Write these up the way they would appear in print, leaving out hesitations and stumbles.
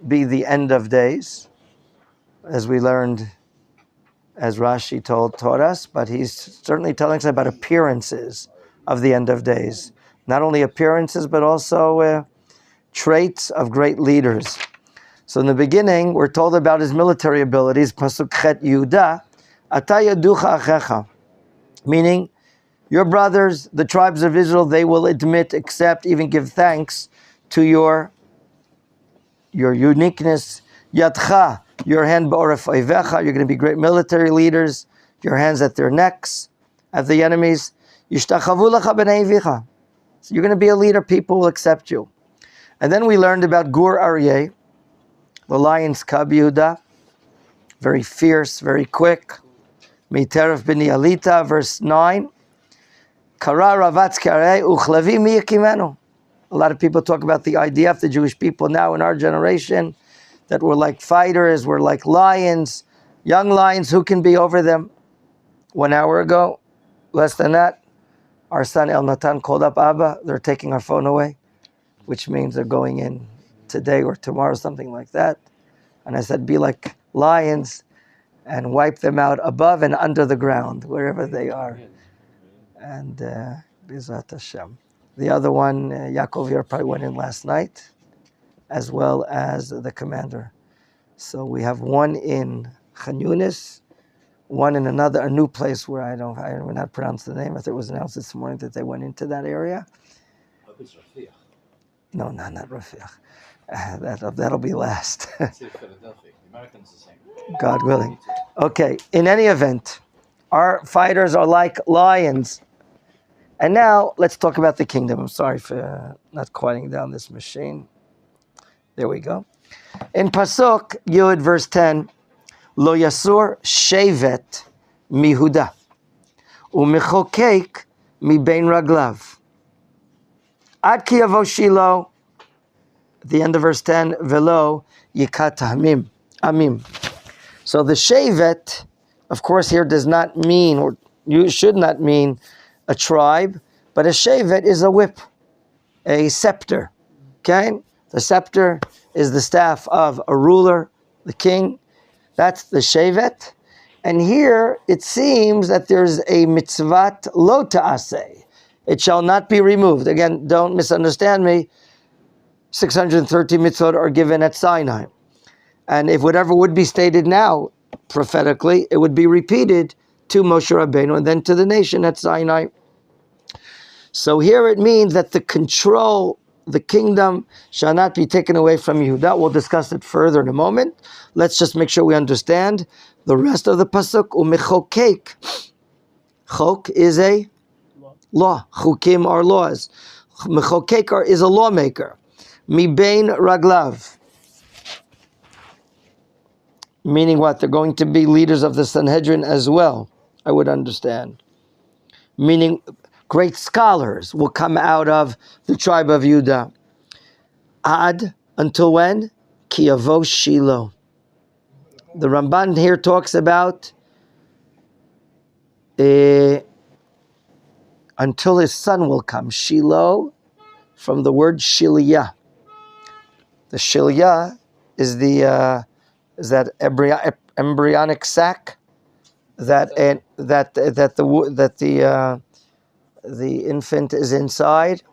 be the end of days, as we learned, as Rashi taught us, but he's certainly telling us about appearances of the end of days. Not only appearances, but also traits of great leaders. So in the beginning, we're told about his military abilities, Pasuk Chet Yehuda, Ata yaducha achecha, meaning your brothers, the tribes of Israel, they will admit, accept, even give thanks to your uniqueness. Yadcha, your hand ba'oref oivecha, you're going to be great military leaders, your hands at their necks, at the enemies. Yishtachavu lecha b'nei avicha. So you're going to be a leader, people will accept you. And then we learned about Gur Aryeh, the lion's cub Yehuda, very fierce, very quick. Miteref b'ni Alita, verse 9. Kara ravatz karei uchlavi mi yakimenu. A lot of people talk about the idea of the Jewish people now in our generation that we're like fighters, we're like lions, young lions, who can be over them? 1 hour ago, less than that, our son El Natan called up Abba, they're taking our phone away, which means they're going in today or tomorrow, something like that. And I said, be like lions and wipe them out above and under the ground, wherever they are. And Bizat Hashem. The other one, Yaakov Yer probably went in last night, as well as the commander. So we have one in Khan Yunis, one in a new place where I will not pronounce the name. I think it was announced this morning that they went into that area. No, not Rafiq. That'll be last. God willing. Okay, in any event, our fighters are like lions. And now, let's talk about the kingdom. I'm sorry for not quieting down this machine. There we go. In Pasuk Yud, verse 10, Lo Yasur Shevet Mihuda U'Mechokek Mi Bein Raglav Ad Ki Yavo Shilo. At the end of verse 10, Velo Yikat Amim. So the Shevet, of course, here does not mean, or you should not mean, a tribe, but a shevet is a whip, a scepter. Okay? The scepter is the staff of a ruler, the king. That's the shevet. And here it seems that there's a mitzvat lo ta'aseh. It shall not be removed. Again, don't misunderstand me. 630 mitzvot are given at Sinai. And if whatever would be stated now, prophetically, it would be repeated to Moshe Rabbeinu and then to the nation at Sinai. So here it means that the control, the kingdom, shall not be taken away from Yehuda. We'll discuss it further in a moment. Let's just make sure we understand the rest of the pasuk. Umechokek. Chok is a law. Chukim are laws. Mechokek is a lawmaker. Mi bein raglav. Meaning what? They're going to be leaders of the Sanhedrin as well, I would understand. Meaning great scholars will come out of the tribe of Yehuda. Ad, until when? Ki yavo Shilo. The Ramban here talks about until his son will come. Shilo, from the word Shiliyah. The Shiliyah is that embryonic sac that the infant is inside.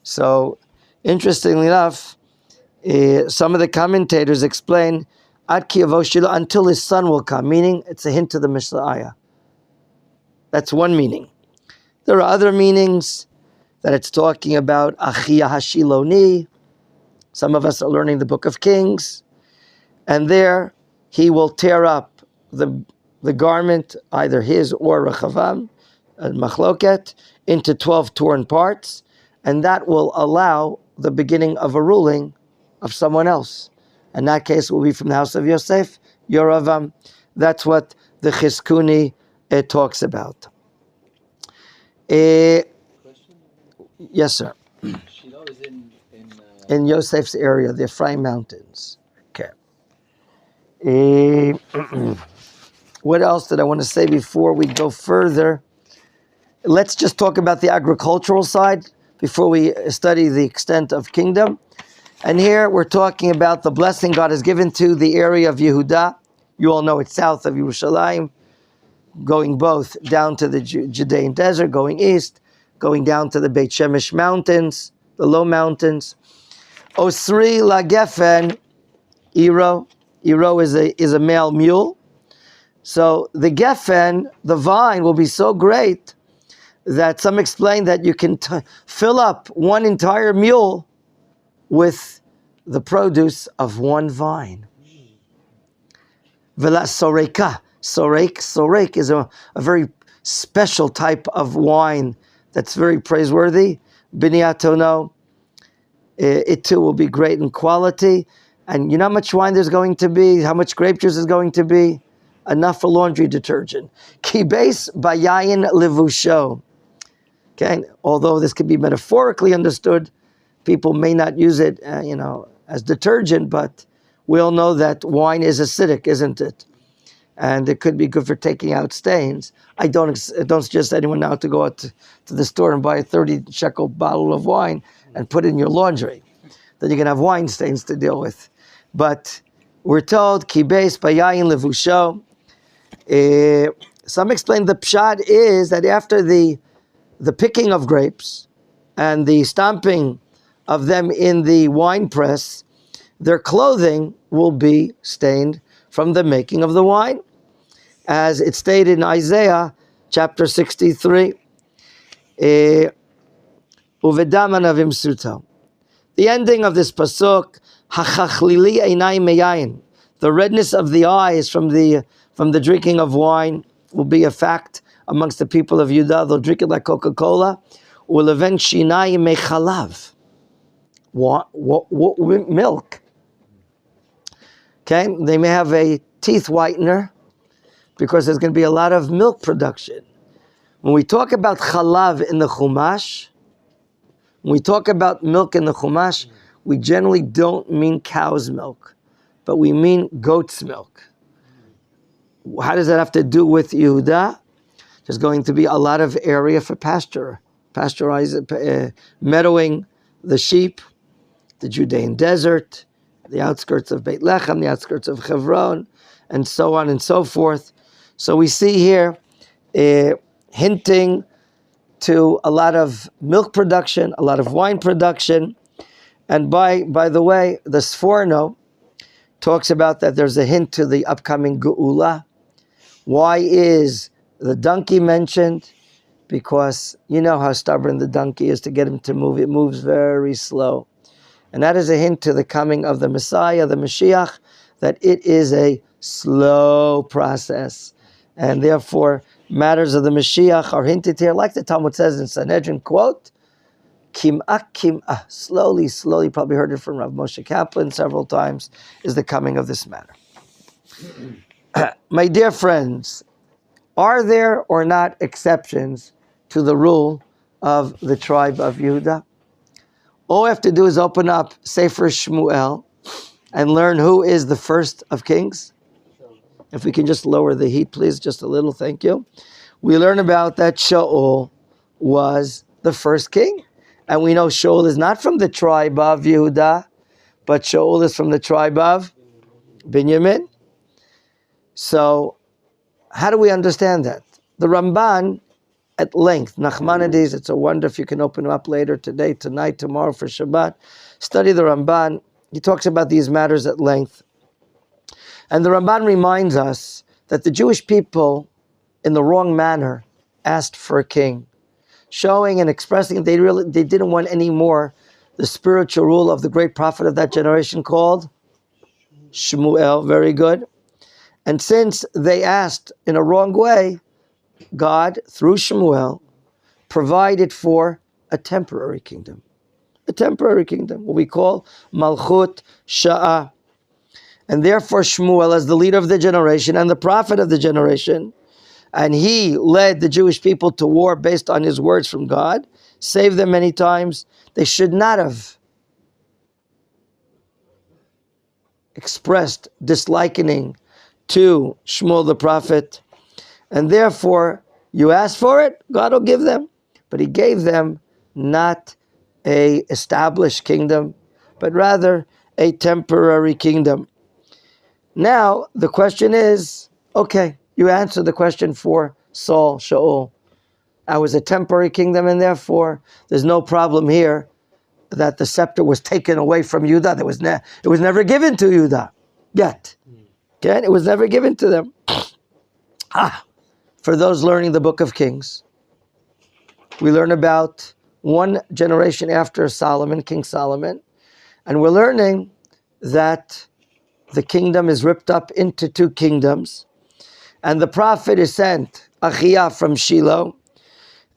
So, interestingly enough, some of the commentators explain Ad ki yavo Shilo, until his son will come, meaning it's a hint of the Messiah. That's one meaning. There are other meanings that it's talking about Achiyah Hashiloni. Some of us are learning the Book of Kings, and there he will tear up the garment, either his or Rechavam, and Machloket, into 12 torn parts, and that will allow the beginning of a ruling of someone else. In that case, it will be from the house of Yosef, Yoravam. That's what the Chizkuni talks about. Yes, sir. Shiloh is in Yosef's area, the Ephraim Mountains. Okay. What else did I want to say before we go further? Let's just talk about the agricultural side before we study the extent of kingdom. And here we're talking about the blessing God has given to the area of Yehuda. You all know it's south of Yerushalayim, going both down to the Judean desert, going east, going down to the Beit Shemesh mountains, the low mountains. Osri la Gefen, Iro. Iro is a male mule. So the Gefen, the vine, will be so great that some explain that you can fill up one entire mule with the produce of one vine. Vela soreka. Sorek is a very special type of wine that's very praiseworthy. Biniatono, it too will be great in quality. And you know how much wine there's going to be? How much grape juice is going to be? Enough for laundry detergent. Kibes bayayin levusho. Okay, although this could be metaphorically understood, people may not use it, as detergent, but we all know that wine is acidic, isn't it? And it could be good for taking out stains. I don't suggest anyone now to go out to the store and buy a 30 shekel bottle of wine and put it in your laundry. Then you're going to have wine stains to deal with. But we're told, Kibes bayayin levusho. Some explain the pshat is that after the picking of grapes and the stomping of them in the wine press, their clothing will be stained from the making of the wine, as it's stated in Isaiah chapter 63. Uvedam anavim suto. The ending of this pasuk, hachachlili einai meyayin, the redness of the eyes from the drinking of wine, will be a fact amongst the people of Yehuda. They'll drink it like Coca-Cola. Uleven shinai mechalav. Milk. Okay, they may have a teeth whitener because there's going to be a lot of milk production. When we talk about chalav in the Chumash, when we talk about milk in the Chumash, we generally don't mean cow's milk, but we mean goat's milk. How does that have to do with Yehuda? There's going to be a lot of area for meadowing the sheep, the Judean desert, the outskirts of Beit Lechem, the outskirts of Hebron, and so on and so forth. So we see here hinting to a lot of milk production, a lot of wine production. And by the way, the Sforno talks about that there's a hint to the upcoming Geula. Why is the donkey mentioned? Because you know how stubborn the donkey is to get him to move. It moves very slow. And that is a hint to the coming of the Messiah, the Mashiach, that it is a slow process. And therefore, matters of the Mashiach are hinted here, like the Talmud says in Sanhedrin, quote, kim'ah, slowly, probably heard it from Rav Moshe Kaplan several times, is the coming of this matter. My dear friends, are there or not exceptions to the rule of the tribe of Yehuda? All we have to do is open up Sefer Shmuel and learn who is the first of kings. If we can just lower the heat, please, just a little, thank you. We learn about that Shaul was the first king. And we know Shaul is not from the tribe of Yehuda, but Shaul is from the tribe of Binyamin. So, how do we understand that? The Ramban, at length, Nachmanides, it's a wonder if you can open them up later, today, tonight, tomorrow for Shabbat. Study the Ramban. He talks about these matters at length. And the Ramban reminds us that the Jewish people, in the wrong manner, asked for a king, showing and expressing they didn't want any more the spiritual rule of the great prophet of that generation called Shmuel. Very good. And since they asked in a wrong way, God, through Shmuel, provided for a temporary kingdom. A temporary kingdom, what we call Malchut Sha'ah. And therefore Shmuel, as the leader of the generation and the prophet of the generation, and he led the Jewish people to war based on his words from God, saved them many times. They should not have expressed disliking to Shmuel the prophet. And therefore, you ask for it, God will give them. But he gave them not a established kingdom, but rather a temporary kingdom. Now, the question is, okay, you answered the question for Saul, Shaul. I was a temporary kingdom, and therefore there's no problem here that the scepter was taken away from Yehuda. It was never given to Yehuda yet. Okay? It was never given to them. For those learning the book of Kings, we learn about one generation after Solomon, King Solomon, and we're learning that the kingdom is ripped up into two kingdoms, and the prophet is sent, Achiyah from Shiloh,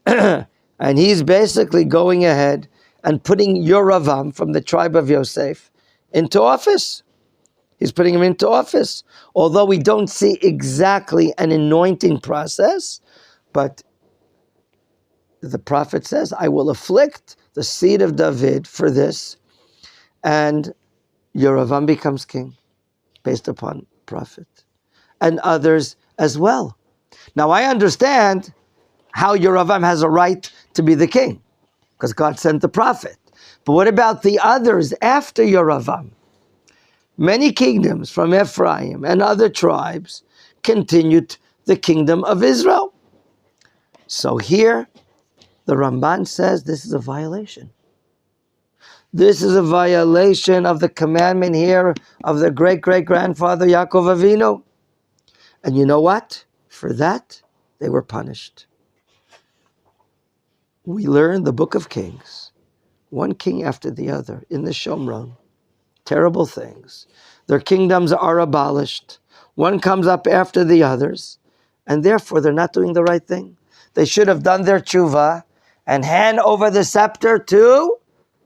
and he's basically going ahead and putting Yoravam from the tribe of Yosef into office. He's putting him into office. Although we don't see exactly an anointing process, but the prophet says, I will afflict the seed of David for this, and Yoravam becomes king, based upon prophet, and others as well. Now I understand how Yoravam has a right to be the king, because God sent the prophet. But what about the others after Yoravam? Many kingdoms from Ephraim and other tribes continued the kingdom of Israel. So here, the Ramban says this is a violation. This is a violation of the commandment here of the great-great-grandfather Yaakov Avinu. And you know what? For that, they were punished. We learn the book of Kings, one king after the other in the Shomron. Terrible things. Their kingdoms are abolished. One comes up after the others, and therefore they're not doing the right thing. They should have done their tshuva and hand over the scepter to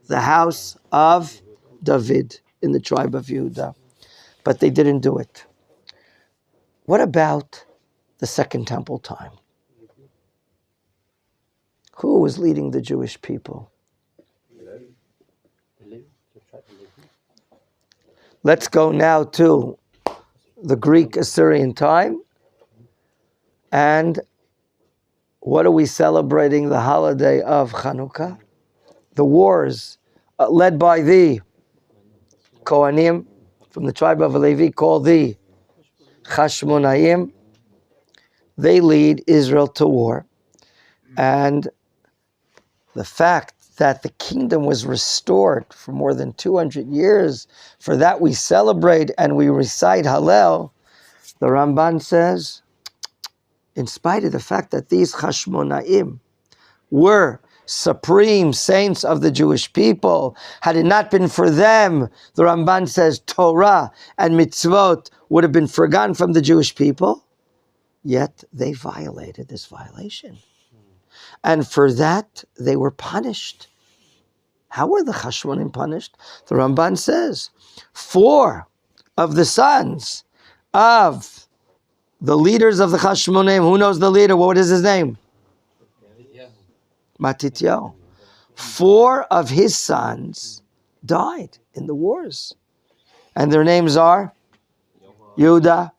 the house of David in the tribe of Yehuda. But they didn't do it. What about the Second Temple time? Who was leading the Jewish people? Let's go now to the Greek-Assyrian time. And what are we celebrating? The holiday of Chanukah. The wars led by the Kohanim from the tribe of Levi, called the Chashmonaim. They lead Israel to war. And the fact that the kingdom was restored for more than 200 years, for that we celebrate and we recite Hallel. The Ramban says, in spite of the fact that these Chashmonaim were supreme saints of the Jewish people, had it not been for them, the Ramban says Torah and mitzvot would have been forgotten from the Jewish people, yet they violated this violation. And for that, they were punished. How were the Chashmonaim punished? The Ramban says, 4 of the sons of the leaders of the Chashmonaim, who knows the leader? What is his name? Matityahu. 4 of his sons died in the wars. And their names are Yehuda,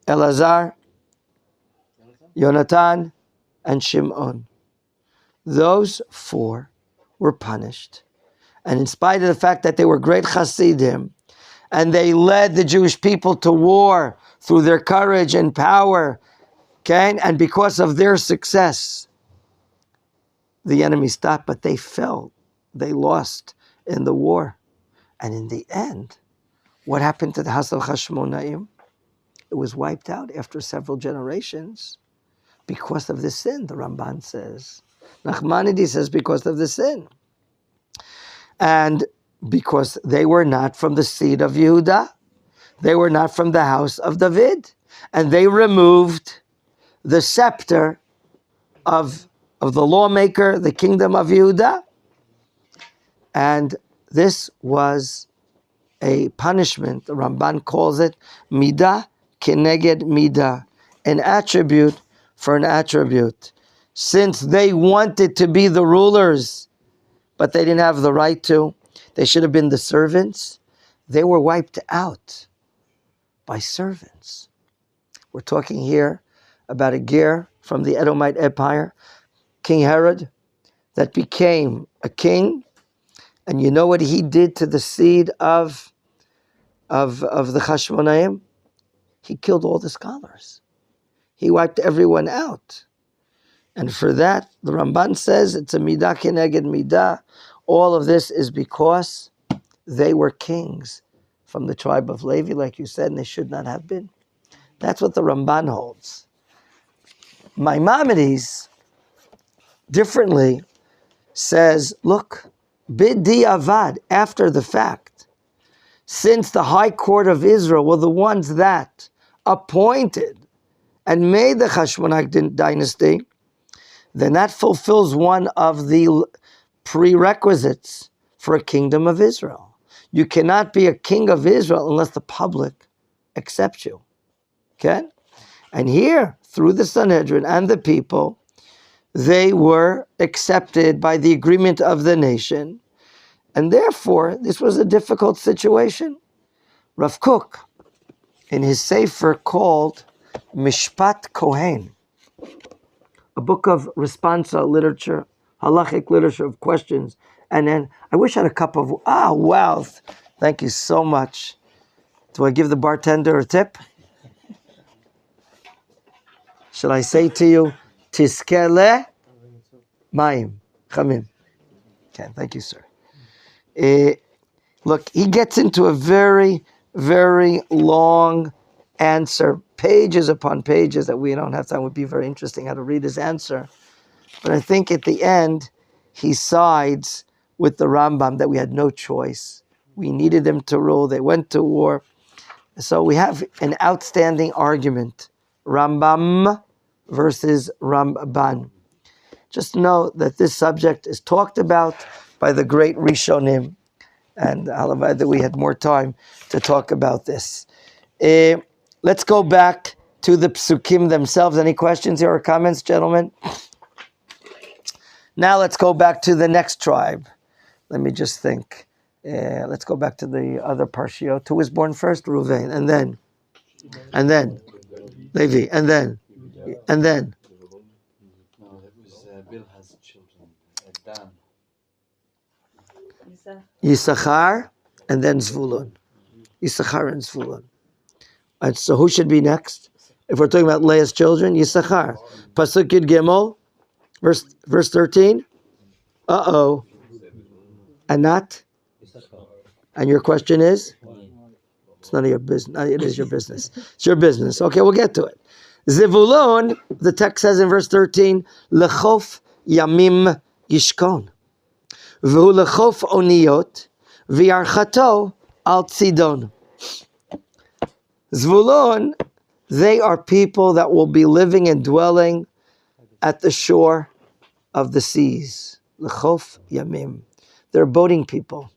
Elazar, Yonatan, and Shimon. Those 4 were punished. And in spite of the fact that they were great Hasidim, and they led the Jewish people to war through their courage and power, okay? And because of their success, the enemy stopped, but they fell. They lost in the war. And in the end, what happened to the house of Chashmonaim? It was wiped out after several generations because of the sin, the Ramban says. Nachmanides says because of the sin. And because they were not from the seed of Yehuda. They were not from the house of David. And they removed the scepter of the lawmaker, the kingdom of Yehuda. And this was a punishment. The Ramban calls it midah keneged midah, an attribute for an attribute. Since they wanted to be the rulers, but they didn't have the right to, they should have been the servants, they were wiped out by servants. We're talking here about a ger from the Edomite Empire, King Herod, that became a king, And you know what he did to the seed of the Chashmonaim? He killed all the scholars. He wiped everyone out. And for that, the Ramban says it's a midah keneged midah. All of this is because they were kings from the tribe of Levi, like you said, and they should not have been. That's what the Ramban holds. Maimonides, differently, says, look, bidi avad, after the fact, since the high court of Israel were the ones that appointed and made the Hashmonite dynasty, then that fulfills one of the prerequisites for a kingdom of Israel. You cannot be a king of Israel unless the public accepts you. Okay? And here, through the Sanhedrin and the people, they were accepted by the agreement of the nation. And therefore, this was a difficult situation. Rav Kook, in his sefer called Mishpat Kohen, a book of responsa literature, halachic literature of questions. And then, I wish I had a cup of, wow, thank you so much. Do I give the bartender a tip? Should I say to you, Tiskele Maim Chamim? Okay, thank you, sir. Look, he gets into a very, very long answer, pages upon pages that we don't have time. It would be very interesting how to read his answer. But I think at the end, he sides with the Rambam that we had no choice. We needed them to rule. They went to war. So we have an outstanding argument, Rambam versus Ramban. Just know that this subject is talked about by the great Rishonim, and halavad that we had more time to talk about this. Let's go back to the psukim themselves. Any questions here or comments, gentlemen? Now let's go back to the next tribe. Let me just think. Let's go back to the other parshiot. Who was born first? Reuven, and then Levi, and then. No, that was Bill has children. Dan. Yisachar, and then Zvulun. Yisachar and Zvulun. And so who should be next? If we're talking about Leah's children, Yisachar. Pasuk Yud Gimel, verse 13. Anat. And your question is? It's none of your business. It is your business. It's your business. Okay, we'll get to it. Zevulun, the text says in verse 13, Lechof Yamim Yishkon. V'hu lechof oniyot, v'yarchato al tzidon. Zvulun, they are people that will be living and dwelling at the shore of the seas. Lechof Yamim. They're boating people.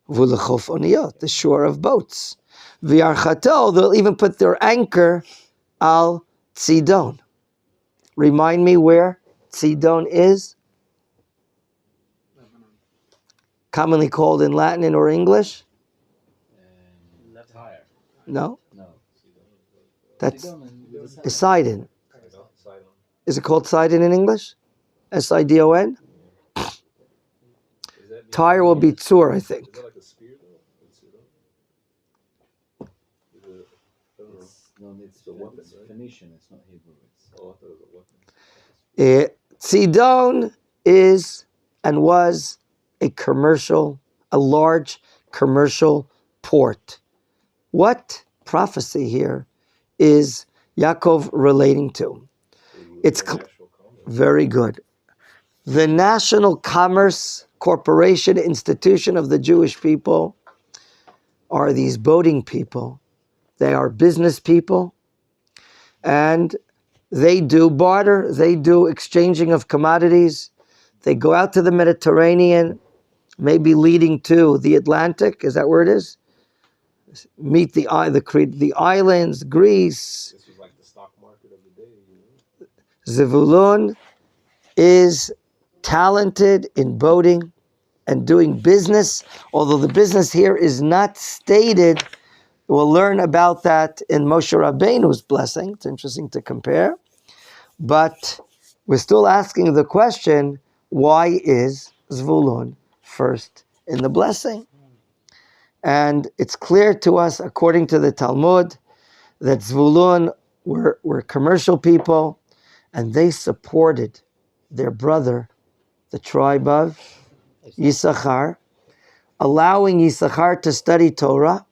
V'hu lechof oniyot, the shore of boats. V'yarchato, they'll even put their anchor al tzidon. Remind me where tzidon is? Commonly called in Latin or English? No? That's Sidon. Is it called Sidon in English? S-I-D-O-N? Tyre will be Tzur, I think. Is that like a spear though? It's a weapon. It's Phoenician, it's not Hebrew. I thought it was a weapon. Tzidon is and was a large commercial port. What prophecy here is Yaakov relating to? It's very good. The National Commerce Corporation institution of the Jewish people are these boating people. They are business people, and they do barter, they do exchanging of commodities. They go out to the Mediterranean, maybe leading to the Atlantic, is that where it is? Meet the islands, Greece. This was like the stock market of the day. You know? Zevulun is talented in boating and doing business, although the business here is not stated. We'll learn about that in Moshe Rabbeinu's blessing. It's interesting to compare. But we're still asking the question, why is Zvulun first in the blessing. And it's clear to us, according to the Talmud, that Zvulun were commercial people, and they supported their brother, the tribe of Yisachar, allowing Yisachar to study Torah,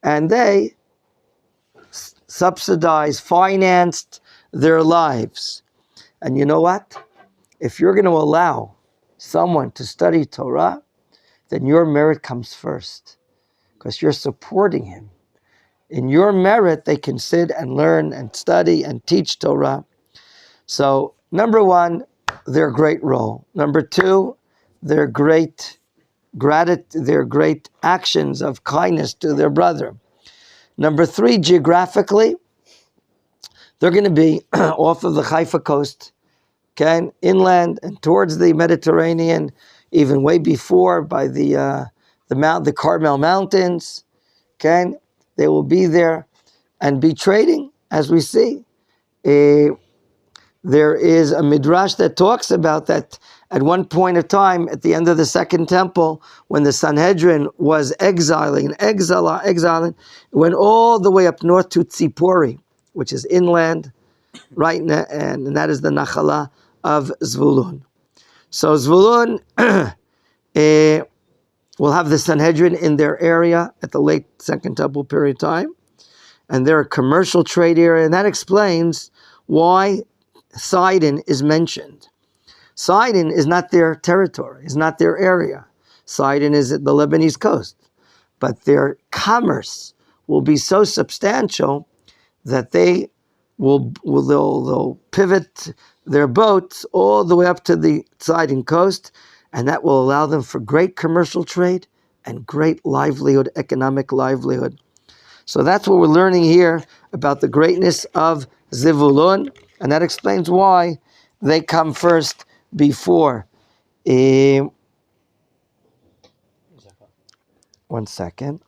and they subsidized, financed their lives. And you know what? If you're going to allow someone to study Torah, then your merit comes first, because you're supporting him. In your merit, they can sit and learn and study and teach Torah. So, number one, their great role. Number two, their great actions of kindness to their brother. Number three, geographically, they're going to be off of the Haifa coast, okay, inland and towards the Mediterranean, even way before by the Carmel Mountains, okay. They will be there and be trading, as we see. There is a midrash that talks about that at one point of time, at the end of the Second Temple, when the Sanhedrin was exiling, it went all the way up north to Tzipori, which is inland, right, and that is the Nachala of Zvulun. So Zvulun will have the Sanhedrin in their area at the late Second Temple period of time, and they're a commercial trade area, and that explains why Sidon is mentioned. Sidon is not their territory, is not their area. Sidon is at the Lebanese coast, but their commerce will be so substantial that they'll pivot their boats all the way up to the Sidon coast, and that will allow them for great commercial trade and great livelihood, economic livelihood. So that's what we're learning here about the greatness of Zivulun, and that explains why they come first before. One second.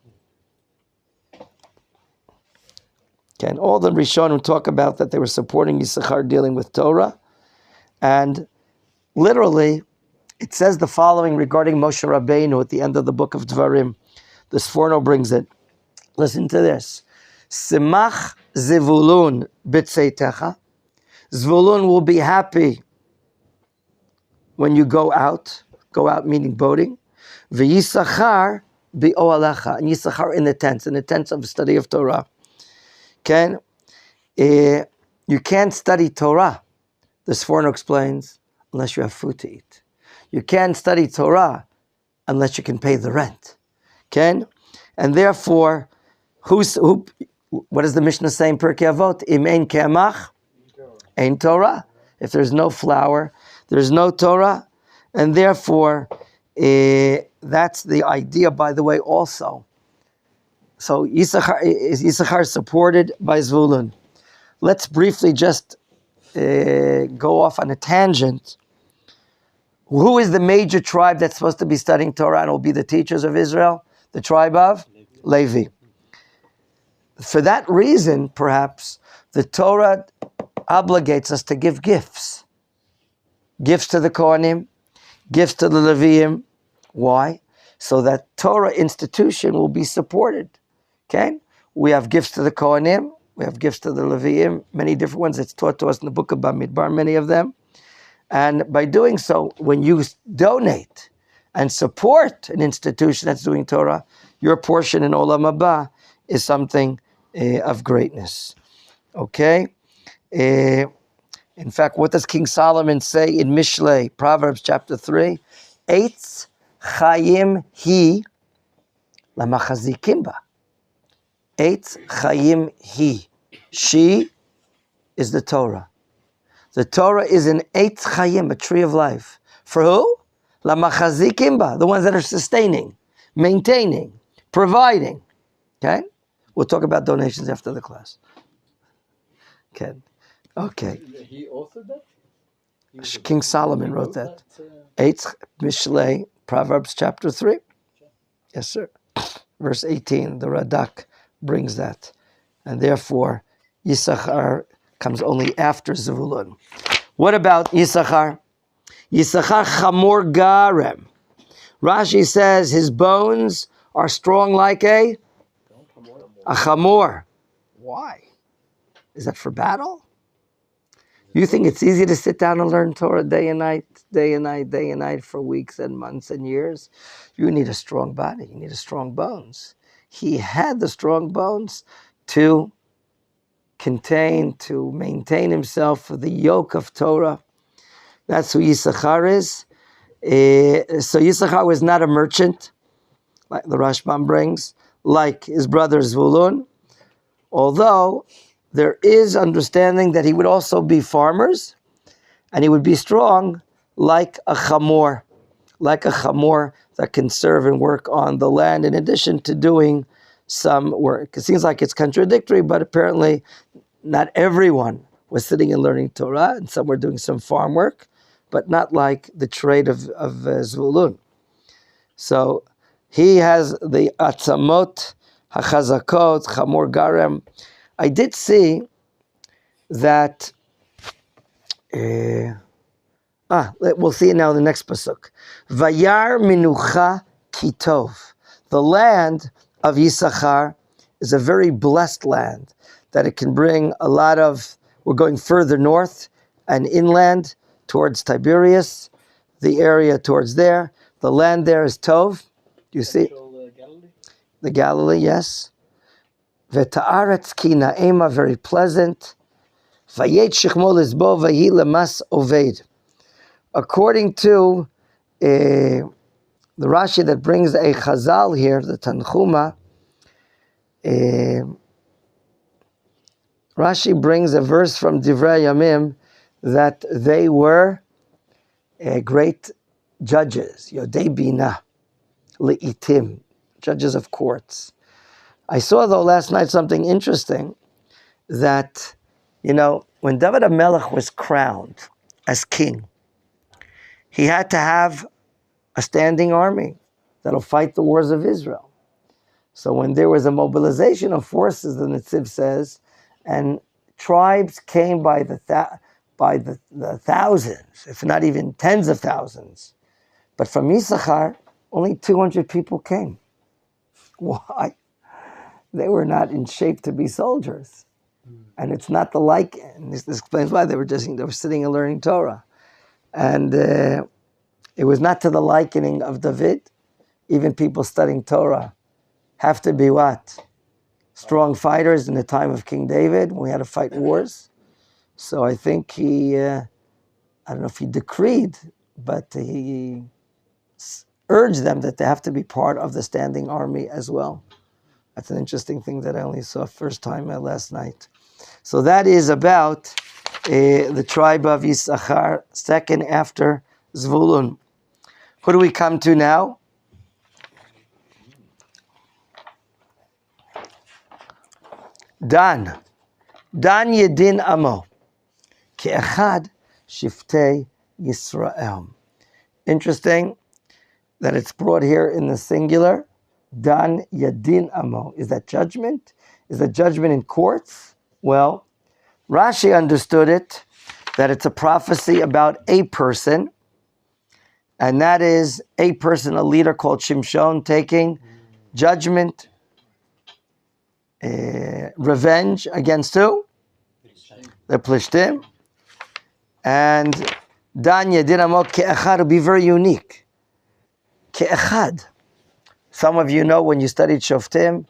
Okay, and all the Rishonim talk about that they were supporting Yisachar dealing with Torah, and literally, it says the following regarding Moshe Rabbeinu at the end of the book of Dvarim. The Sforno brings it. Listen to this. Simach Zivulun b'tzeitecha. Zvulun will be happy when you go out meaning boating. V'yisachar bi'oalecha. And Yisachar in the tents of study of Torah. Okay? You can't study Torah, the Sforno explains, unless you have food to eat. You can't study Torah unless you can pay the rent. Okay? And therefore, what does the Mishnah say in Pirkei Avot? Im ein kemach, ein Torah. If there's no flour, there's no Torah. And therefore, that's the idea, by the way, also. So Yisachar is supported by Zvulun. Let's briefly just go off on a tangent. Who is the major tribe that's supposed to be studying Torah and will be the teachers of Israel? The tribe of Levi. For that reason, perhaps, the Torah obligates us to give gifts. Gifts to the Kohanim, gifts to the Leviim. Why? So that Torah institution will be supported. Okay? We have gifts to the Kohanim, we have gifts to the Leviim, many different ones. It's taught to us in the book of Bamidbar, many of them. And by doing so, when you donate and support an institution that's doing Torah, your portion in Olam Haba is something of greatness. Okay? In fact, what does King Solomon say in Mishlei, Proverbs chapter 3? Eitz chayim hi lamachazikim ba. Eitz chayim hi. She is the Torah. The Torah is an Eitz chayim, a tree of life. For who? Lamachazikim ba, the ones that are sustaining, maintaining, providing. Okay? We'll talk about donations after the class. Okay. He authored that? King Solomon wrote that. Eitz Mishlei, Proverbs chapter 3. Yes, sir. Verse 18, the Radak brings that. And therefore, Yisachar comes only after Zevulun. What about Yisachar? Yisachar chamor garem. Rashi says his bones are strong like a chamor. Why? Is that for battle? You think it's easy to sit down and learn Torah day and night, day and night, day and night for weeks and months and years? You need a strong body. You need a strong bones. He had the strong bones to maintain himself for the yoke of Torah. That's who Yisachar is. So Yisachar was not a merchant, like the Rashbam brings, like his brother Zvulun, although there is understanding that he would also be farmers, and he would be strong like a chamor that can serve and work on the land in addition to doing some work. It seems like it's contradictory, but apparently not everyone was sitting and learning Torah, and some were doing some farm work, but not like the trade of Zvulun. So he has the atzamot, hachazakot, chamor garem. I did see that, we'll see it now in the next pasuk. Vayar minucha kitov. The land of Yisachar is a very blessed land, that it can bring a lot of, we're going further north and inland towards Tiberias, the area towards there. The land there is Tov. Do you see? Galilee? The Galilee, yes. V'ta'aretz ki na'ema, very pleasant. Vayechi shechmo lizbo vayi lemas oved. According to the Rashi that brings a Chazal here, the Tanchuma, Rashi brings a verse from Divrei Yamim that they were great judges, Yodei Bina, Le'itim, judges of courts. I saw, though, last night something interesting, that, when David HaMelech was crowned as king, he had to have a standing army that'll fight the wars of Israel. So when there was a mobilization of forces, the Netziv says, and tribes came by the thousands, if not even tens of thousands. But from Yisachar, only 200 people came. Why? They were not in shape to be soldiers. And it's not the like, and this explains why they were sitting and learning Torah. And it was not to the likening of David. Even people studying Torah have to be what? Strong fighters in the time of King David, when we had to fight wars. So I think he, I don't know if he decreed, but he urged them that they have to be part of the standing army as well. That's an interesting thing that I only saw first time last night. So that is about the tribe of Yisachar, second after Zvulun. Who do we come to now? Dan. Dan Yedin Amo. Ke'echad Shiftei Yisrael. Interesting that it's brought here in the singular. Dan Yadin Amo. Is that judgment? Is that judgment in courts? Well, Rashi understood it, that it's a prophecy about a person, and that is a person, a leader called Shimshon, taking judgment, revenge against who? The Plishtim. And Dan Yadin Amo Ke'echad will be very unique. Ke'echad. Some of you know when you studied Shoftim,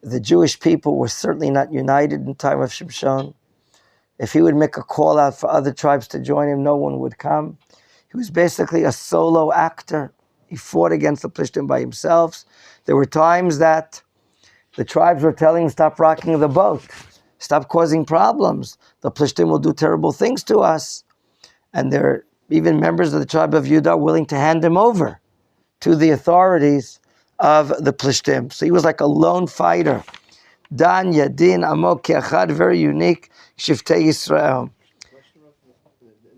the Jewish people were certainly not united in the time of Shimshon. If he would make a call out for other tribes to join him, no one would come. He was basically a solo actor. He fought against the Plishtim by himself. There were times that the tribes were telling him, stop rocking the boat, stop causing problems. The Plishtim will do terrible things to us. And there are even members of the tribe of Yehuda willing to hand him over to the authorities of the Plishtim. So he was like a lone fighter. Dan Yadin Amo Ke'echad, very unique. Shiftei Yisrael.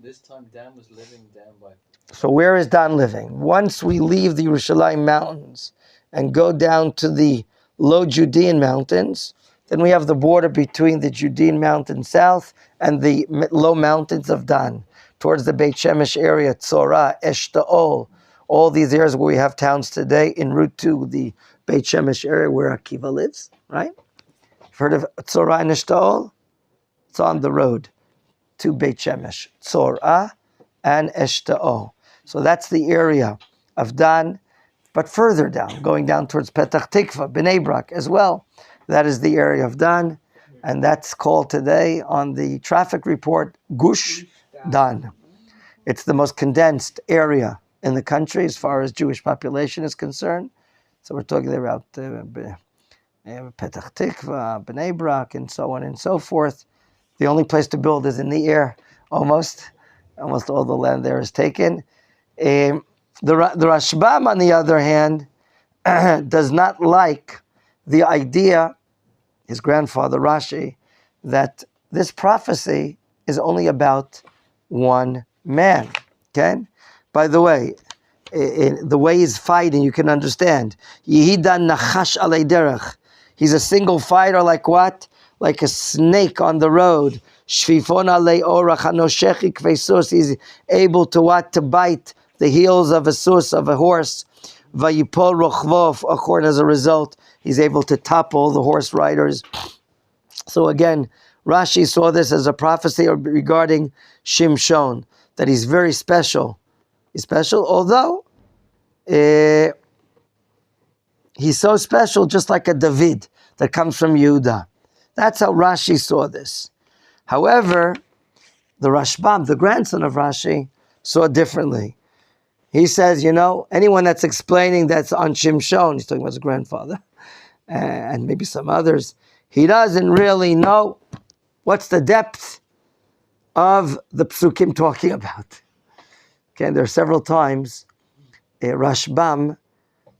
This time Dan was living down by... So where is Dan living? Once we leave the Yerushalayim mountains and go down to the low Judean mountains, then we have the border between the Judean mountains south and the low mountains of Dan, towards the Beit Shemesh area, Tzorah, Eshtaol, all these areas where we have towns today, en route to the Beit Shemesh area where Akiva lives, right? You've heard of Tzorah and Eshtaol? It's on the road to Beit Shemesh. Tzorah and Eshtaol. So that's the area of Dan, but further down, going down towards Petach Tikva, Bnei Brak as well. That is the area of Dan, and that's called today on the traffic report Gush Dan. It's the most condensed area in the country as far as Jewish population is concerned. So we're talking about Petach Tikva, Bnei Brak, and so on and so forth. The only place to build is in the air, almost. Almost all the land there is taken. The Rashbam, on the other hand, does not like the idea, his grandfather Rashi, that this prophecy is only about one man. Okay? By the way, the way he's fighting, you can understand. Yehuda nachash alei derech. He's a single fighter like what? Like a snake on the road. Shfifon alei orach hanoshechi kveisus. He's able to what? To bite the heels of a sus, of a horse. Vayipol rochvov. According as a result, he's able to topple the horse riders. So again, Rashi saw this as a prophecy regarding Shimshon, that he's very special. He's special, although he's so special, just like a David that comes from Yehuda. That's how Rashi saw this. However, the Rashbam, the grandson of Rashi, saw differently. He says, anyone that's explaining that's on Shimshon, he's talking about his grandfather, and maybe some others, he doesn't really know what's the depth of the psukim talking about. Okay, there are several times Rashbam,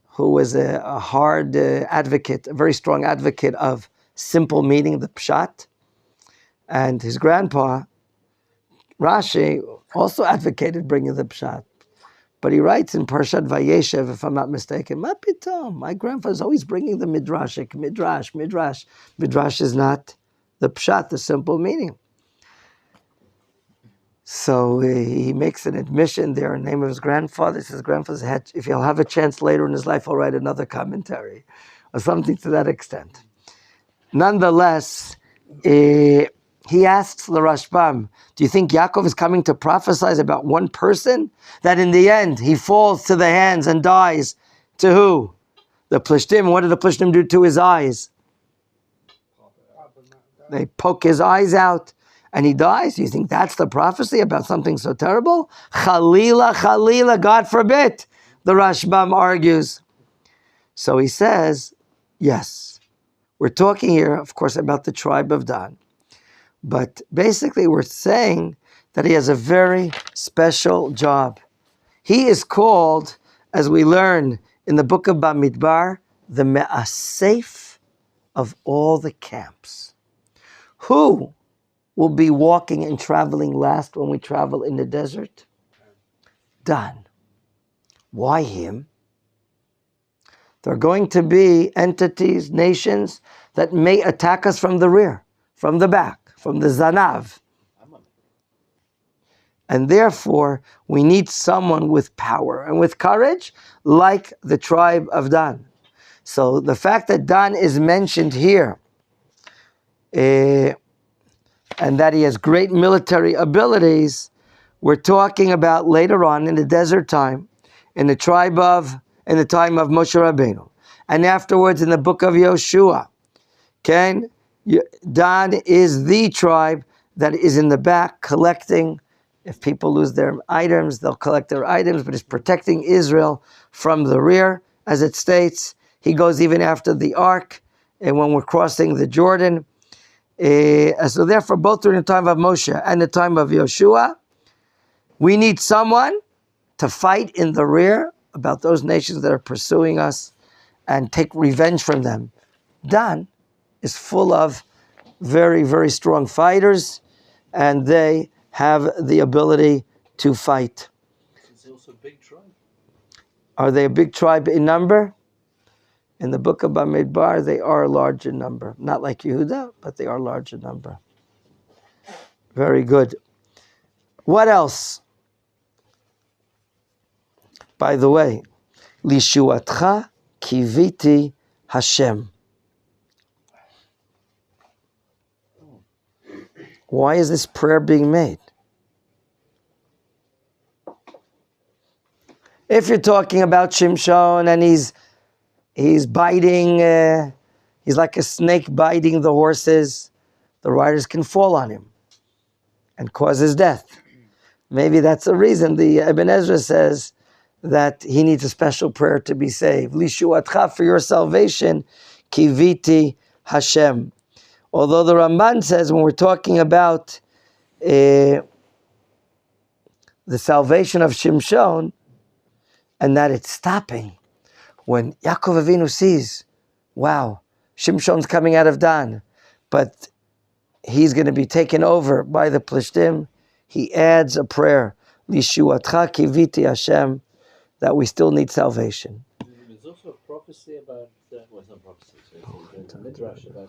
who was a hard advocate, a very strong advocate of simple meaning, the pshat, and his grandpa, Rashi, also advocated bringing the pshat. But he writes in Parashat Vayechi, if I'm not mistaken, Ma pitom, my grandfather's always bringing the midrashic, midrash. Midrash is not the pshat, the simple meaning. So he makes an admission there in the name of his grandfather. He says, grandfather's had, if he'll have a chance later in his life, I'll write another commentary, or something to that extent. Nonetheless, he asks the Rashbam, do you think Yaakov is coming to prophesize about one person? That in the end, he falls to the hands and dies. To who? The Plishtim. What did the Plishtim do to his eyes? They poke his eyes out and he dies. Do you think that's the prophecy about something so terrible? Chalila, God forbid, the Rashbam argues. So he says, yes. We're talking here, of course, about the tribe of Dan. But basically we're saying that he has a very special job. He is called, as we learn in the book of Bamidbar, the Me'asef of all the camps. Who will be walking and traveling last when we travel in the desert? Dan. Why him? There are going to be entities, nations, that may attack us from the rear, from the back, from the Zanav. And therefore, we need someone with power and with courage, like the tribe of Dan. So the fact that Dan is mentioned here, and that he has great military abilities, we're talking about later on in the desert time, in the time of Moshe Rabbeinu, and afterwards in the book of Yoshua. Okay? Dan is the tribe that is in the back collecting. If people lose their items, they'll collect their items, but is protecting Israel from the rear, as it states. He goes even after the ark, and when we're crossing the Jordan. So therefore, both during the time of Moshe and the time of Yoshua, we need someone to fight in the rear about those nations that are pursuing us and take revenge from them. Dan is full of very, very strong fighters, and they have the ability to fight. It's also a big tribe. Are they a big tribe in number? In the book of Bamidbar, they are large in number. Not like Yehuda, but they are large in number. Very good. What else? By the way, Lishuatcha kiviti Hashem. Why is this prayer being made? If you're talking about Shimshon and he's biting, he's like a snake biting the horses, the riders can fall on him and cause his death. Maybe that's the reason the Ibn Ezra says that he needs a special prayer to be saved. Lishuatcha, for your salvation, kiviti Hashem. Although the Ramban says when we're talking about the salvation of Shimshon, and that it's stopping when Yaakov Avinu sees, wow, Shimshon's coming out of Dan, but he's going to be taken over by the Plishtim. He adds a prayer, Lishuatcha kiviti Hashem, that we still need salvation. There's also a prophecy about, well, it's not prophecy, it's a midrash about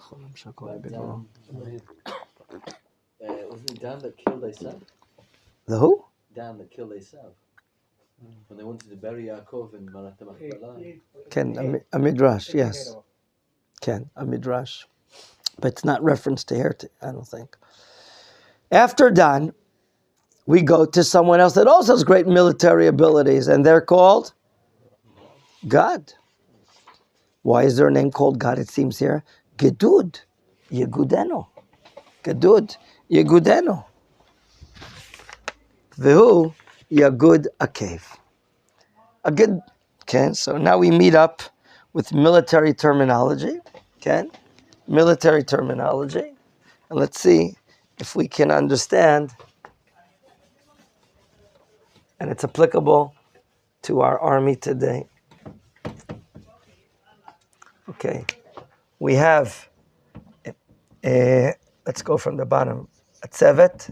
Dan. Wasn't it Dan that killed Esav? The who? Dan that killed Esav. When they wanted to bury Yaakov in Menachem. Ken, a midrash, yes. Ken, a midrash. But it's not referenced to here, I don't think. After Dan, we go to someone else that also has great military abilities, and they're called God. Why is there a name called God, it seems here? Gedud, Yegudeno. Gedud, Yegudeno. Vehu, Yagud Akev. Again, okay, so now we meet up with military terminology, okay? Military terminology. And let's see if we can understand, and it's applicable to our army today. Okay, we have, let's go from the bottom, a tzevet.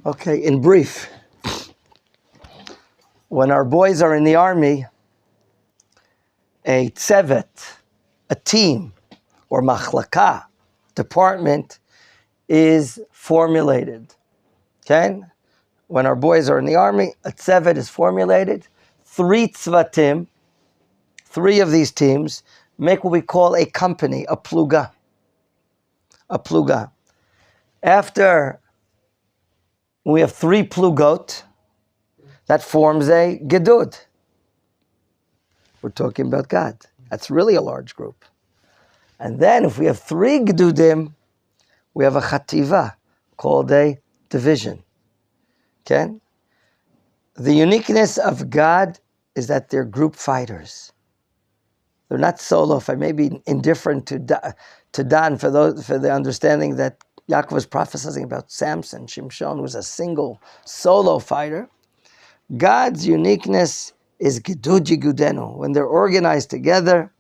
Okay, in brief, when our boys are in the army, a tzevet, a team, or machlaka, department, is formulated. Okay? When our boys are in the army, a tzevet is formulated. 3 tzvatim, 3 of these teams, make what we call a company, a pluga. A pluga. After we have 3 plugot, that forms a gedud. We're talking about God. That's really a large group. And then if we have 3 gedudim, we have a chativa called a division. Okay? The uniqueness of God is that they're group fighters. They're not solo. If I may be indifferent to Dan for the understanding that Yaakov was prophesying about Samson. Shimshon was a single solo fighter. God's uniqueness is Gedud Yigudenu. When they're organized together,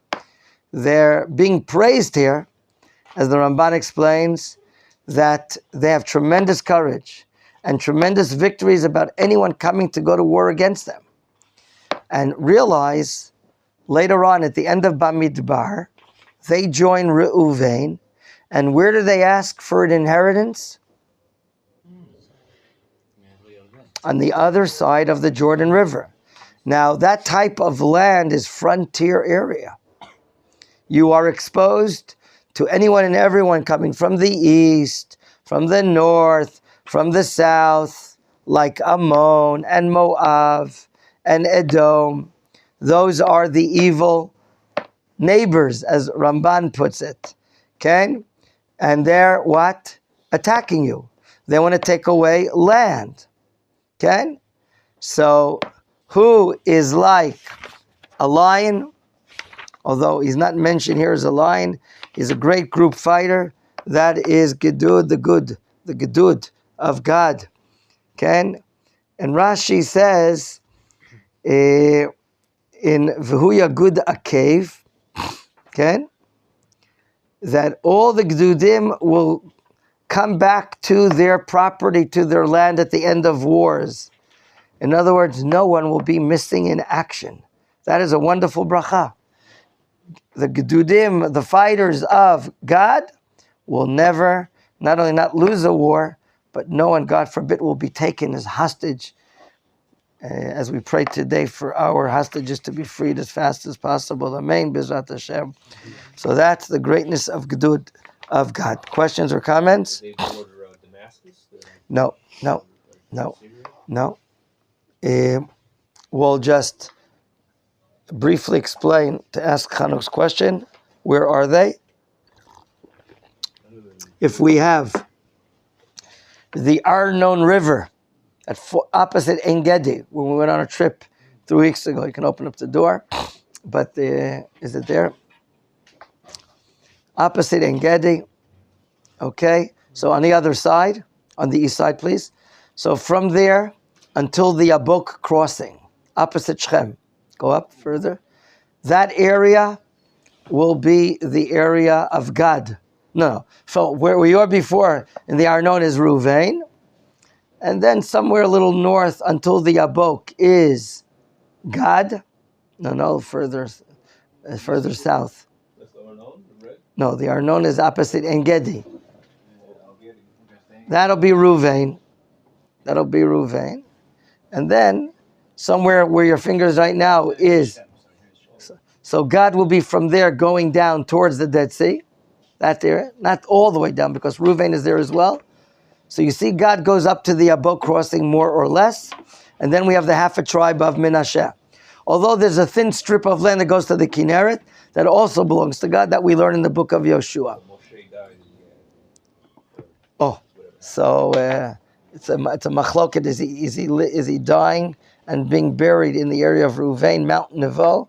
they're being praised here, as the Ramban explains, that they have tremendous courage and tremendous victories about anyone coming to go to war against them. And realize later on at the end of Bamidbar, they join Reuven. And where do they ask for an inheritance? On the other side of the Jordan River. Now, that type of land is frontier area. You are exposed to anyone and everyone coming from the east, from the north, from the south, like Ammon and Moab and Edom. Those are the evil neighbors, as Ramban puts it. Okay? And they're what? Attacking you. They want to take away land. Okay? So, who is like a lion? Although he's not mentioned here as a lion, he's a great group fighter. That is Gedud, the Gedud of God. Okay? And Rashi says, in V'hu Yagud Akev, okay? that all the Gdudim will come back to their property, to their land at the end of wars. In other words, no one will be missing in action. That is a wonderful bracha. The Gdudim, the fighters of God, will never, not only not lose a war, but no one, God forbid, will be taken as hostage. As we pray today for our hostages to be freed as fast as possible. Amen, B'ezrat Hashem. So that's the greatness of Gdud of God. Questions or comments? They border Damascus? No. We'll just briefly explain to ask Chanuk's question. Where are they? If we have the Arnon River at opposite En Gedi, when we went on a trip 3 weeks ago, you can open up the door, but is it there? Opposite En Gedi, okay? So on the other side, on the east side, please. So from there until the Abok crossing, opposite Shechem, go up further. That area will be the area of Gad. No. So where we were before in the Arnon is Ruvain. And then somewhere a little north until the Abok is Gad. No, further south. That's the Arnon, right? No, the Arnon is opposite En Gedi. That'll be Ruvain. And then somewhere where your fingers right now is. So God will be from there going down towards the Dead Sea. That area. Not all the way down because Ruvain is there as well. So you see God goes up to the Abok crossing more or less. And then we have the half a tribe of Menachem. Although there's a thin strip of land that goes to the Kinneret that also belongs to God that we learn in the book of Yoshua. Oh, so it's a machloket. Is he dying and being buried in the area of Ruvain, Mount Nevo,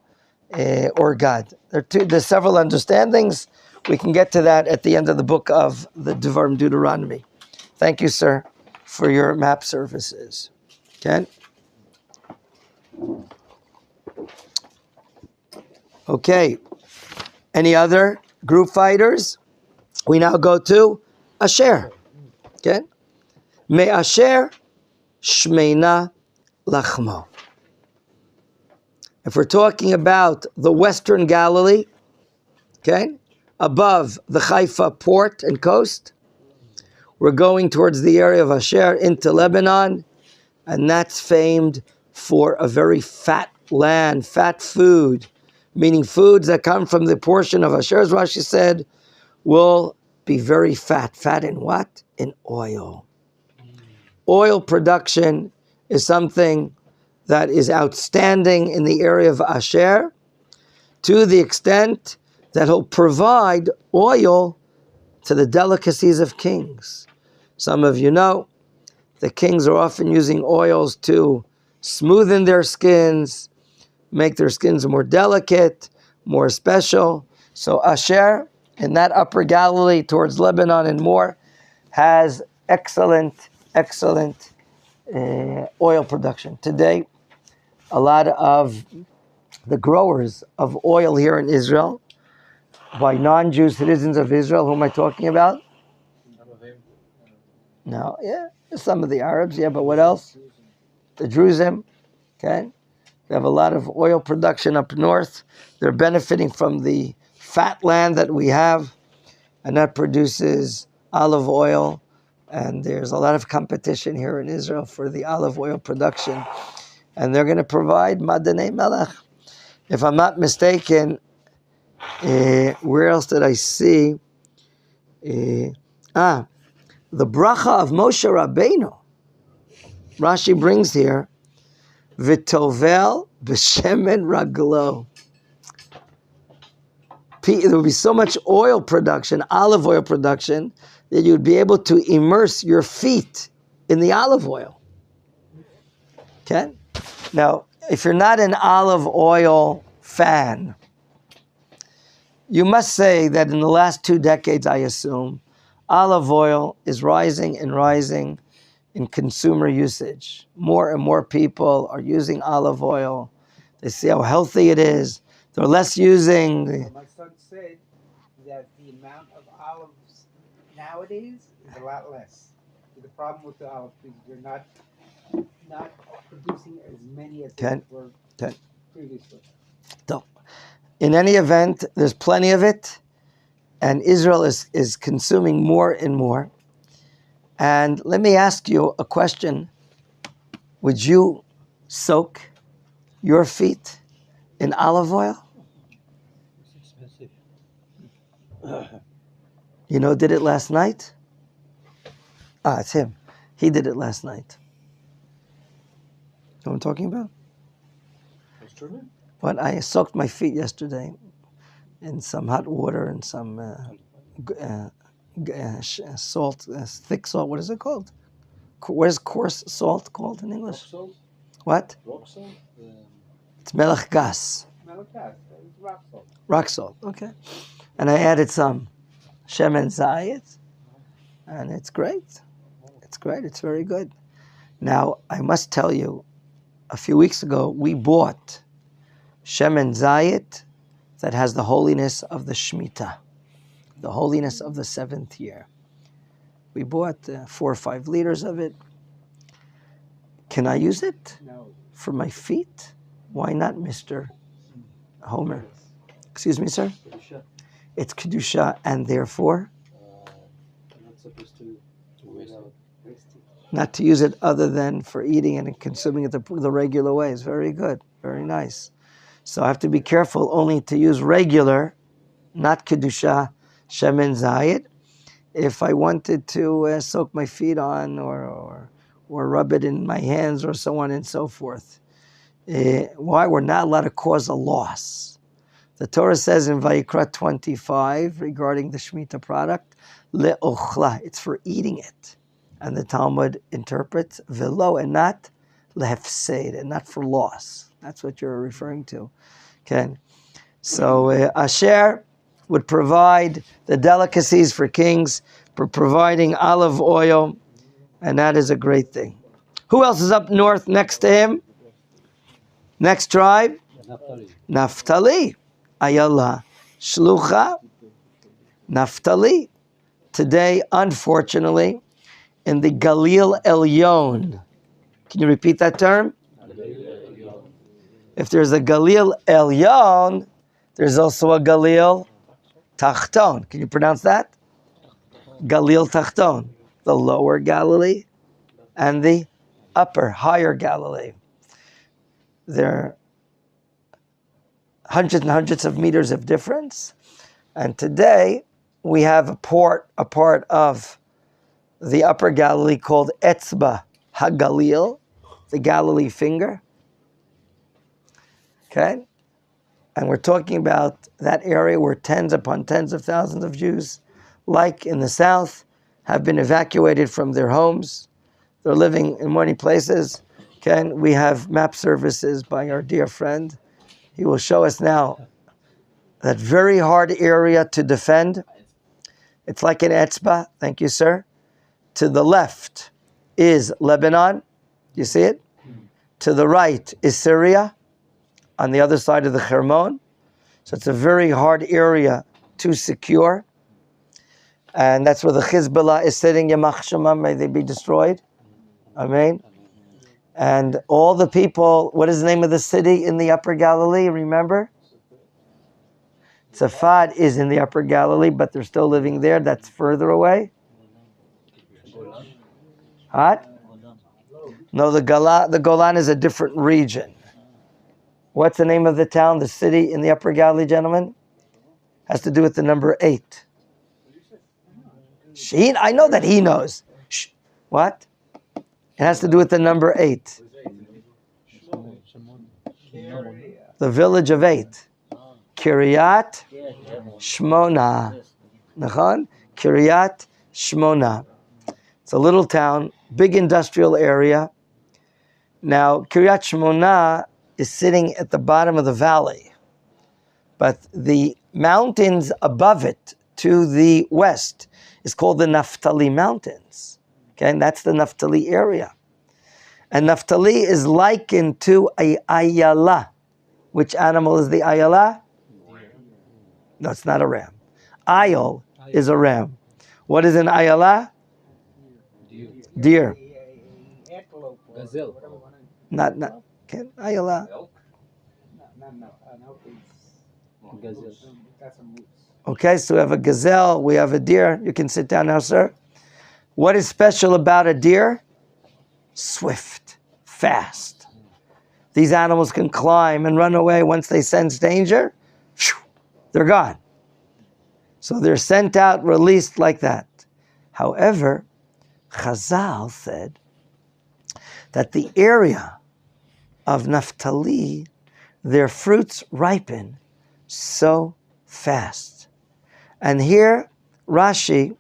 or God? There's several understandings. We can get to that at the end of the book of the Devarim Deuteronomy. Thank you, sir, for your map services. Ken? Okay. Any other group fighters? We now go to Asher. Okay? Me Asher Shmeina Lachmo. If we're talking about the Western Galilee, okay, above the Haifa port and coast, we're going towards the area of Asher into Lebanon, and that's famed for a very fat land, fat food, meaning foods that come from the portion of Asher, as Rashi said, will be very fat. Fat in what? In oil. Oil production is something that is outstanding in the area of Asher, to the extent that he'll provide oil to the delicacies of kings. Some of you know the kings are often using oils to smoothen their skins, make their skins more delicate, more special. So Asher, in that upper Galilee towards Lebanon and more, has excellent oil production. Today, a lot of the growers of oil here in Israel, by non-Jews citizens of Israel, who am I talking about? No, yeah, some of the Arabs, yeah, but what else? The Drusim, okay? They have a lot of oil production up north. They're benefiting from the fat land that we have, and that produces olive oil, and there's a lot of competition here in Israel for the olive oil production, and they're going to provide Madanei Melech. If I'm not mistaken, where else did I see? The bracha of Moshe Rabbeinu. Rashi brings here, V'tovel b'shemen raglo. There would be so much oil production, olive oil production, that you'd be able to immerse your feet in the olive oil. Okay? Now, if you're not an olive oil fan, you must say that in the last 2 decades, I assume, olive oil is rising and rising in consumer usage. More and more people are using olive oil. They see how healthy it is. They're less using. My son said that he the amount of olives nowadays is a lot less. The problem with the olive trees, they're not producing as many as they were previously. So, in any event, there's plenty of it, and Israel is consuming more and more. And let me ask you a question. Would you soak your feet in olive oil? It's expensive. You know, did it last night? It's him. He did it last night. You know what I'm talking about? What? I soaked my feet yesterday in some hot water and some salt, thick salt. What is it called? What is coarse salt called in English? Rock salt? What? Rock salt? It's melech gas. Rock salt. Rock salt, okay. And I added some shemen zayit, and it's great. It's great. It's very good. Now, I must tell you, a few weeks ago, we bought shemen zayit that has the holiness of the Shemitah, the holiness of the 7th year. We bought 4 or 5 liters of it. Can I use it No. for my feet? Why not, Mr. Homer? Excuse me, sir? Kedusha. It's Kedusha, and therefore You're not supposed to waste it. not to use it other than for eating and consuming it the regular way. It's very good, very nice. So I have to be careful only to use regular, not Kedusha, shemen zayit. If I wanted to soak my feet on or rub it in my hands or so on and so forth. Why? We're not allowed to cause a loss. The Torah says in Vayikra 25 regarding the Shemitah product, le'ochla, it's for eating it. And the Talmud interprets velo and not lehefseid, and not for loss. That's what you're referring to. Okay. So Asher would provide the delicacies for kings, for providing olive oil, and that is a great thing. Who else is up north next to him? Next tribe? Naphtali. Ayala. Shlucha. Naphtali. Today, unfortunately, in the Galil Elyon. Can you repeat that term? If there's a Galil Elyon, there's also a Galil Tachton. Can you pronounce that? Galil Tachton. The lower Galilee and the upper, higher Galilee. There are hundreds and hundreds of meters of difference. And today, we have a part of the upper Galilee called Etzba HaGalil, the Galilee finger. Okay? And we're talking about that area where tens upon tens of thousands of Jews, like in the south, have been evacuated from their homes. They're living in many places. Okay? We have map services by our dear friend. He will show us now that very hard area to defend. It's like an etzba. Thank you, sir. To the left is Lebanon. You see it? To the right is Syria, on the other side of the Hermon. So it's a very hard area to secure. And that's where the Hezbollah is sitting. Yamach Shema, may they be destroyed. Amen. And all the people, what is the name of the city in the Upper Galilee? Remember? Tzafat is in the Upper Galilee, but they're still living there. That's further away. What? No, the Golan is a different region. What's the name of the town, the city in the Upper Galilee, gentlemen? Has to do with the number 8. I know that he knows. What? It has to do with the number 8. The village of 8. Kiryat Shmona. Nachon? Kiryat Shmona. It's a little town, big industrial area. Now, Kiryat Shmona is sitting at the bottom of the valley. But the mountains above it, to the west, is called the Naphtali Mountains. Okay, and that's the Naphtali area. And Naphtali is likened to a ayala. Which animal is the ayala? No, it's not a ram. Ayol is a ram. What is an ayala? Deer. Antelope. Or Gazelle. whatever you wanna- Not ayala. Elk? No. An elk is. Gazelle. That's a moose. Okay, so we have a gazelle, we have a deer. You can sit down now, sir. What is special about a deer? Swift, fast. These animals can climb and run away once they sense danger. They're gone. So they're sent out, released like that. However, Chazal said that the area of Naphtali, their fruits ripen so fast. And here, Rashi,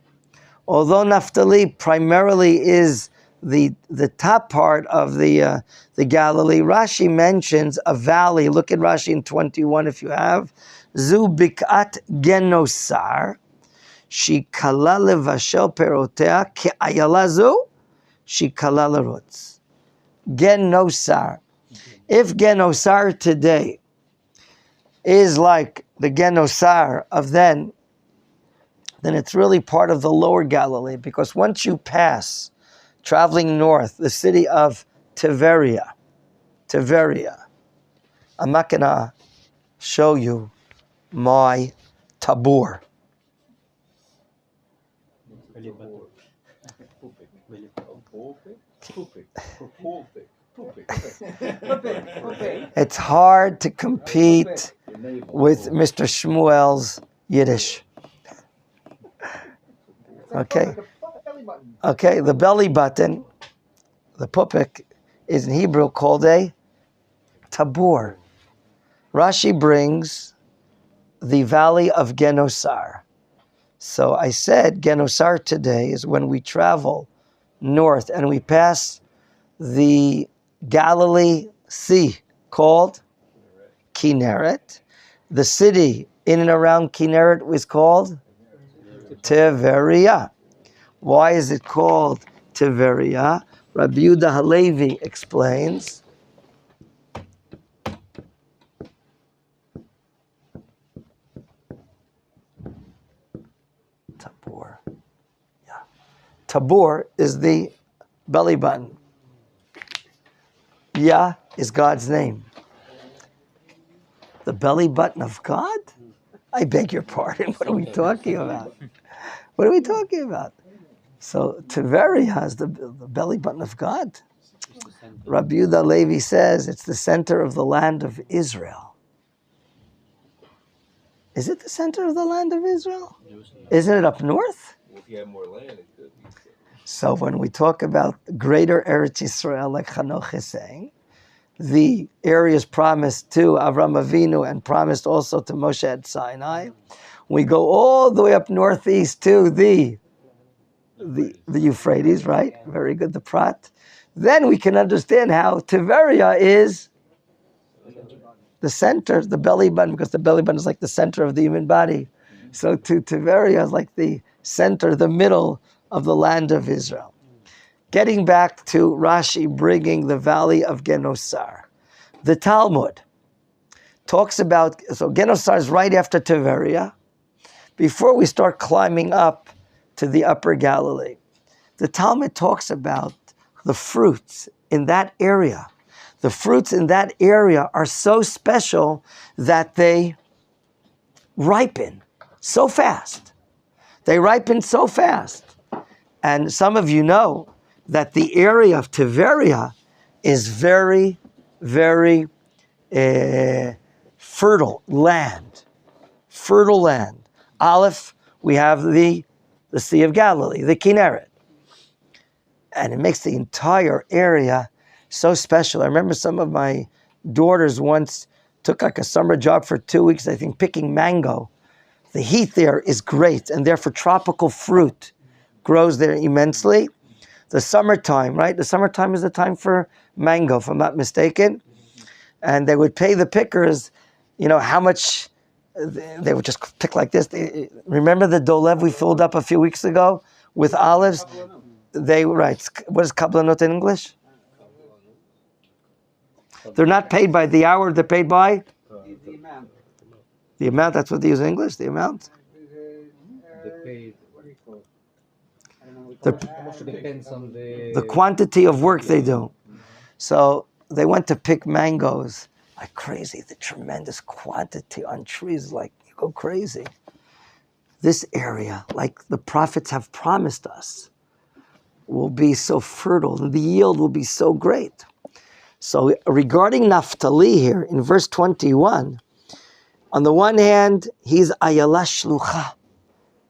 although Naphtali primarily is the top part of the Galilee, Rashi mentions a valley. Look at Rashi in 21 if you have. Zu bikat genosar, shikala levashel perotea ke'ayala zu, shikala lerutz. Genosar. If Genosar today is like the Genosar of then it's really part of the lower Galilee, because once you pass, traveling north, the city of Tiberia, I'm not going to show you my tabor. It's hard to compete with Mr. Shmuel's Yiddish. Okay. Okay, the belly button, the pupik, is in Hebrew called a tabor. Rashi brings the valley of Genosar. So I said Genosar today is when we travel north and we pass the Galilee Sea called Kinneret. The city in and around Kinneret was called Tiberia. Why is it called Tiberia? Rabbi Yehuda Halevi explains. Tabor. Yeah. Tabor is the belly button. Yah is God's name. The belly button of God? I beg your pardon. What are we talking about? What are we talking about? So Tiberia is the belly button of God. Rabbi Yehuda Levi says it's the center of the land of Israel. Is it the center of the land of Israel? Isn't it up north? Well, if you have more land, it could be. So when we talk about greater Eretz Yisrael, like Hanoch is saying, the areas promised to Avram Avinu and promised also to Moshe at Sinai, we go all the way up northeast to the Euphrates, right? Very good, the Prat. Then we can understand how Tiberia is the center, the belly button, because the belly button is like the center of the human body. So Tiberia is like the center, the middle of the land of Israel. Getting back to Rashi bringing the valley of Genosar. The Talmud talks about, so Genosar is right after Tiberia, before we start climbing up to the upper Galilee. The Talmud talks about the fruits in that area. The fruits in that area are so special that they ripen so fast. They ripen so fast. And some of you know that the area of Tiberia is very, very fertile land. Fertile land. Aleph, we have the Sea of Galilee, the Kinneret. And it makes the entire area so special. I remember some of my daughters once took like a summer job for 2 weeks, I think, picking mango. The heat there is great, and therefore tropical fruit grows there immensely. The summertime, right? The summertime is the time for mango, if I'm not mistaken. And they would pay the pickers, how much. They would just pick like this. Remember the dolev we filled up a few weeks ago with olives? What is kablanot in English? They're not paid by the hour, they're paid by? The amount. The amount, that's what they use in English, the amount? paid. What do you call it? I don't know what The- you call it. Depends on The quantity of work they do. So they went to pick mangoes like crazy. The tremendous quantity on trees, like you go crazy. This area, like the prophets have promised us, will be so fertile and the yield will be so great. So regarding Naphtali here in verse 21, on the one hand, he's Ayala Shlucha.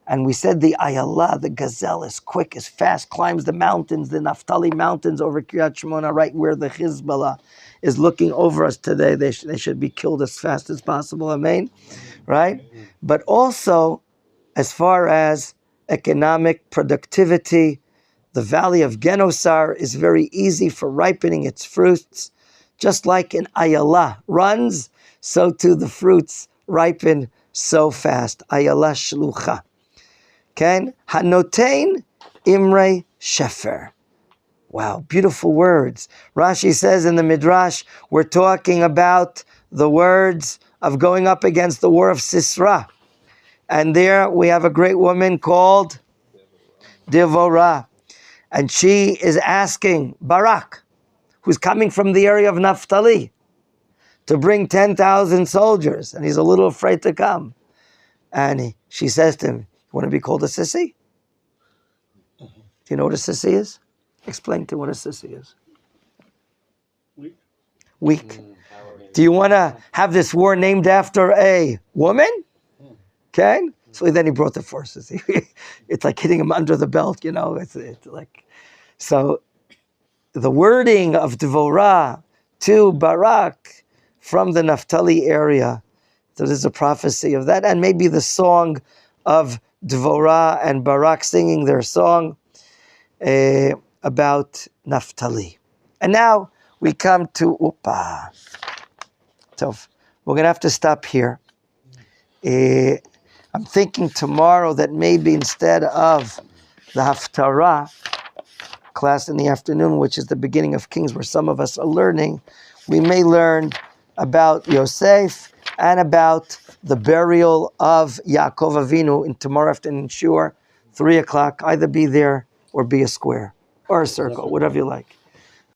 And we said the Ayala, the gazelle, is quick, is fast, climbs the mountains, the Naphtali mountains over Kiryat Shmona, right where the Hezbollah is looking over us today. They should be killed as fast as possible, amen? Right? But also, as far as economic productivity, the valley of Genosar is very easy for ripening its fruits. Just like an Ayala runs, so too the fruits ripen so fast. Ayala Shlucha. Ken Hanotain Imre Shefer. Wow, beautiful words. Rashi says in the Midrash, we're talking about the words of going up against the war of Sisra. And there we have a great woman called Devorah. And she is asking Barak, who's coming from the area of Naphtali, to bring 10,000 soldiers. And he's a little afraid to come. And she says to him, you want to be called a sissy? Do you know what a sissy is? Explain to him what a sissy is. Weak. Do you want to have this war named after a woman? Okay? So then he brought the forces. It's like hitting him under the belt, you know. It's like, so the wording of Devorah to Barak from the Naphtali area. So there's a prophecy of that, and maybe the song of Devorah and Barak singing their song about Naphtali. And now we come to So we're going to have to stop here. I'm thinking tomorrow that maybe instead of the Haftarah class in the afternoon, which is the beginning of Kings, where some of us are learning, we may learn about Yosef and about the burial of Yaakov Avinu in tomorrow afternoon, sure, 3 o'clock. Either be there or be a square or a circle, whatever you like.